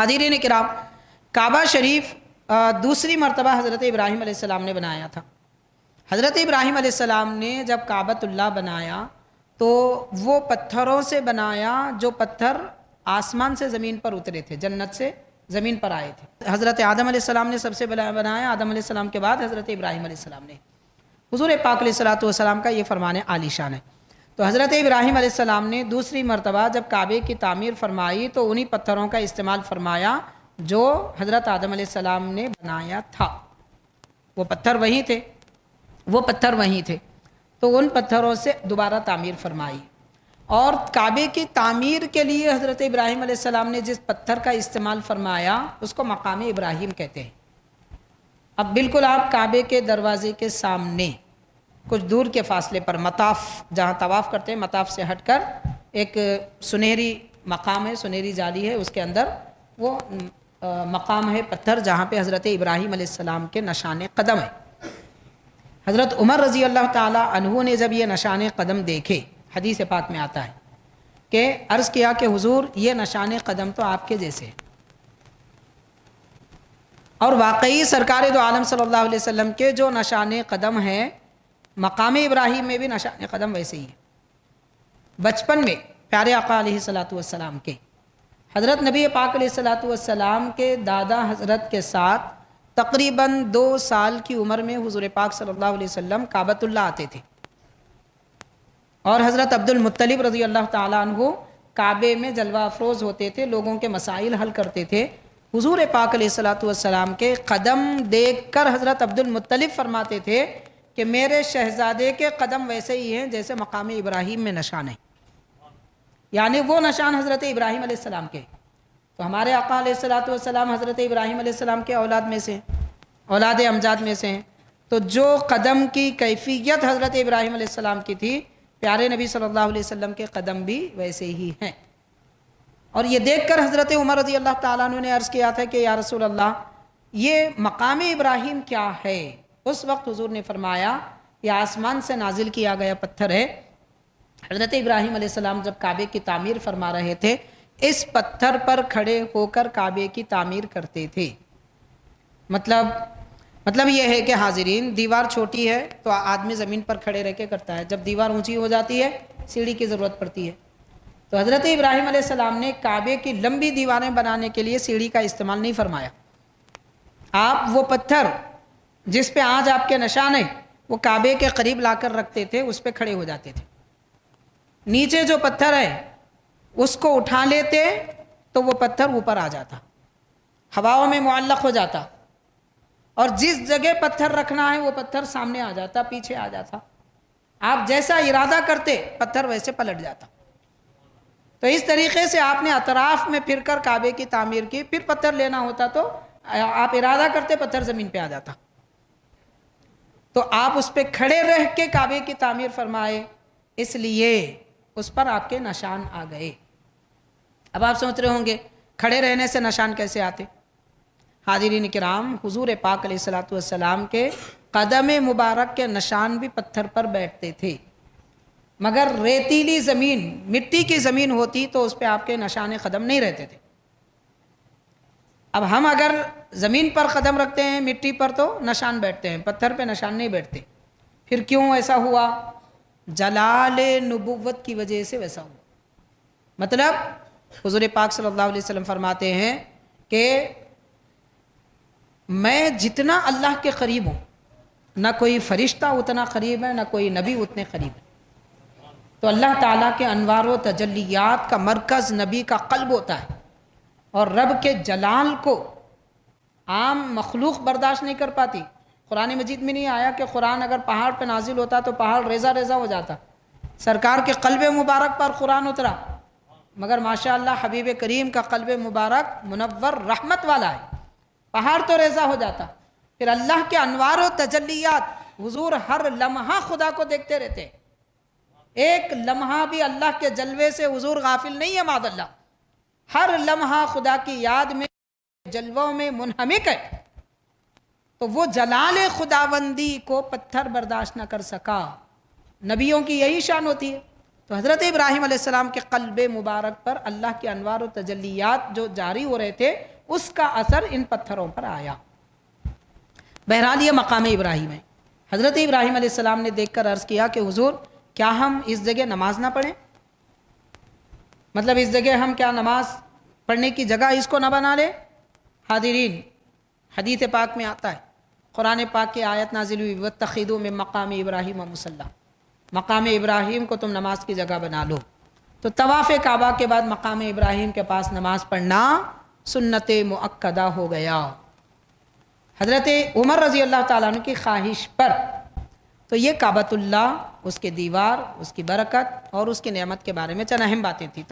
حاضرین کرام، کعبہ شریف دوسری مرتبہ حضرت ابراہیم علیہ السلام نے بنایا تھا۔ حضرت ابراہیم علیہ السلام نے جب کعبۃ اللہ بنایا تو وہ پتھروں سے بنایا جو پتھر آسمان سے زمین پر اترے تھے، جنت سے زمین پر آئے تھے۔ حضرت آدم علیہ السلام نے سب سے بنایا، آدم علیہ السلام کے بعد حضرت ابراہیم علیہ السلام نے۔ حضور پاک علیہ السلام کا یہ فرمان عالی شان ہے۔ تو حضرت ابراہیم علیہ السلام نے دوسری مرتبہ جب کعبے کی تعمیر فرمائی تو انہی پتھروں کا استعمال فرمایا جو حضرت آدم علیہ السلام نے بنایا تھا۔ وہ پتھر وہیں تھے تو ان پتھروں سے دوبارہ تعمیر فرمائی، اور کعبے کی تعمیر کے لیے حضرت ابراہیم علیہ السلام نے جس پتھر کا استعمال فرمایا اس کو مقام ابراہیم کہتے ہیں۔ اب بالکل آپ کعبے کے دروازے کے سامنے کچھ دور کے فاصلے پر مطاف، جہاں طواف کرتے ہیں، مطاف سے ہٹ کر ایک سنہری مقام ہے، سنہری جالی ہے، اس کے اندر وہ مقام ہے پتھر جہاں پہ حضرت ابراہیم علیہ السلام کے نشان قدم ہے۔ حضرت عمر رضی اللہ تعالی عنہ نے جب یہ نشان قدم دیکھے، حدیث پاک میں آتا ہے کہ عرض کیا کہ حضور یہ نشان قدم تو آپ کے جیسے ہیں، اور واقعی سرکار دو عالم صلی اللہ علیہ وسلم کے جو نشان قدم ہیں مقام ابراہیم میں بھی نشان قدم ویسے ہی ہے۔ بچپن میں پیارے آقا علیہ السلام کے، حضرت نبی پاک علیہ السلام کے دادا حضرت کے ساتھ تقریباً 2 سال کی عمر میں حضور پاک صلی اللہ علیہ وسلم کعبۃ اللہ آتے تھے، اور حضرت عبد المطلب رضی اللہ تعالیٰ عنہ کعبے میں جلوہ افروز ہوتے تھے، لوگوں کے مسائل حل کرتے تھے۔ حضور پاک علیہ السلام کے قدم دیکھ کر حضرت عبد المطلب فرماتے تھے کہ میرے شہزادے کے قدم ویسے ہی ہیں جیسے مقام ابراہیم میں نشان ہے، یعنی وہ نشان حضرت ابراہیم علیہ السلام کے۔ تو ہمارے آقا علیہ السلام حضرت ابراہیم علیہ السلام کے اولاد میں سے، اولاد امجاد میں سے ہیں، تو جو قدم کی کیفیت حضرت ابراہیم علیہ السلام کی تھی، پیارے نبی صلی اللہ علیہ وسلم کے قدم بھی ویسے ہی ہیں۔ اور یہ دیکھ کر حضرت عمر رضی اللہ تعالیٰ عنہ نے عرض کیا تھا کہ یا رسول اللہ یہ مقام ابراہیم کیا ہے؟ اس وقت حضور نے فرمایا یہ آسمان سے نازل کیا گیا پتھر ہے۔ حضرت ابراہیم علیہ السلام جب کعبے کی تعمیر فرما رہے تھے اس پتھر پر کھڑے ہو کر کعبے کی تعمیر کرتے تھے۔ مطلب یہ ہے کہ حاضرین، دیوار چھوٹی ہے تو آدمی زمین پر کھڑے رہ کے کرتا ہے، جب دیوار اونچی ہو جاتی ہے سیڑھی کی ضرورت پڑتی ہے۔ تو حضرت ابراہیم علیہ السلام نے کعبے کی لمبی دیواریں بنانے کے لیے سیڑھی کا استعمال نہیں فرمایا۔ آپ وہ پتھر جس پہ آج آپ کے نشان ہیں وہ کعبے کے قریب لا کر رکھتے تھے، اس پہ کھڑے ہو جاتے تھے۔ نیچے جو پتھر ہے اس کو اٹھا لیتے تو وہ پتھر اوپر آ جاتا، ہواؤں میں معلق ہو جاتا، اور جس جگہ پتھر رکھنا ہے وہ پتھر سامنے آ جاتا، پیچھے آ جاتا۔ آپ جیسا ارادہ کرتے پتھر ویسے پلٹ جاتا۔ تو اس طریقے سے آپ نے اطراف میں پھر کر کعبے کی تعمیر کی، پھر پتھر لینا ہوتا تو آپ ارادہ کرتے پتھر زمین پہ آ جاتا۔ تو آپ اس پہ کھڑے رہ کے کعبے کی تعمیر فرمائے، اس لیے اس پر آپ کے نشان آ گئے۔ اب آپ سوچ رہے ہوں گے کھڑے رہنے سے نشان کیسے آتے؟ حاضرین کرام، حضور پاک علیہ السلام کے قدم مبارک کے نشان بھی پتھر پر بیٹھتے تھے، مگر ریتیلی زمین، مٹی کی زمین ہوتی تو اس پہ آپ کے نشان قدم نہیں رہتے تھے۔ اب ہم اگر زمین پر قدم رکھتے ہیں مٹی پر تو نشان بیٹھتے ہیں، پتھر پہ نشان نہیں بیٹھتے۔ پھر کیوں ایسا ہوا؟ جلال نبوت کی وجہ سے ویسا ہوا۔ مطلب حضور پاک صلی اللہ علیہ وسلم فرماتے ہیں کہ میں جتنا اللہ کے قریب ہوں، نہ کوئی فرشتہ اتنا قریب ہے، نہ کوئی نبی اتنے قریب ہے۔ تو اللہ تعالیٰ کے انوار و تجلیات کا مرکز نبی کا قلب ہوتا ہے، اور رب کے جلال کو عام مخلوق برداشت نہیں کر پاتی۔ قرآن مجید میں نہیں آیا کہ قرآن اگر پہاڑ پہ نازل ہوتا تو پہاڑ ریزہ ریزہ ہو جاتا؟ سرکار کے قلب مبارک پر قرآن اترا، مگر ماشاءاللہ حبیب کریم کا قلب مبارک منور رحمت والا ہے، پہاڑ تو ریزہ ہو جاتا۔ پھر اللہ کے انوار و تجلیات، حضور ہر لمحہ خدا کو دیکھتے رہتے، ایک لمحہ بھی اللہ کے جلوے سے حضور غافل نہیں ہے، معاذ اللہ، ہر لمحہ خدا کی یاد میں، جلووں میں منہمک ہے۔ تو وہ جلال خداوندی کو پتھر برداشت نہ کر سکا۔ نبیوں کی یہی شان ہوتی ہے۔ تو حضرت ابراہیم علیہ السلام کے قلب مبارک پر اللہ کے انوار و تجلیات جو جاری ہو رہے تھے اس کا اثر ان پتھروں پر آیا۔ بہرحال یہ مقام ابراہیم ہے۔ حضرت ابراہیم علیہ السلام نے دیکھ کر عرض کیا کہ حضور کیا ہم اس جگہ نماز نہ پڑھیں؟ مطلب اس جگہ ہم کیا نماز پڑھنے کی جگہ اس کو نہ بنا لیں؟ حاضرین، حدیث پاک میں آتا ہے، قرآن پاک کی آیت نازل ہوئی وَاتَّخِذُوا مِن مَقَامِ إِبْرَاهِيمَ مُصَلًّى، مقام ابراہیم کو تم نماز کی جگہ بنا لو۔ تو طواف کعبہ کے بعد مقام ابراہیم کے پاس نماز پڑھنا سنت مؤکدہ ہو گیا، حضرت عمر رضی اللہ تعالیٰ عنہ کی خواہش پر۔ تو یہ کعبۃ اللہ، اس کے دیوار، اس کی برکت اور اس کی نعمت کے بارے میں چند اہم باتیں تھیں۔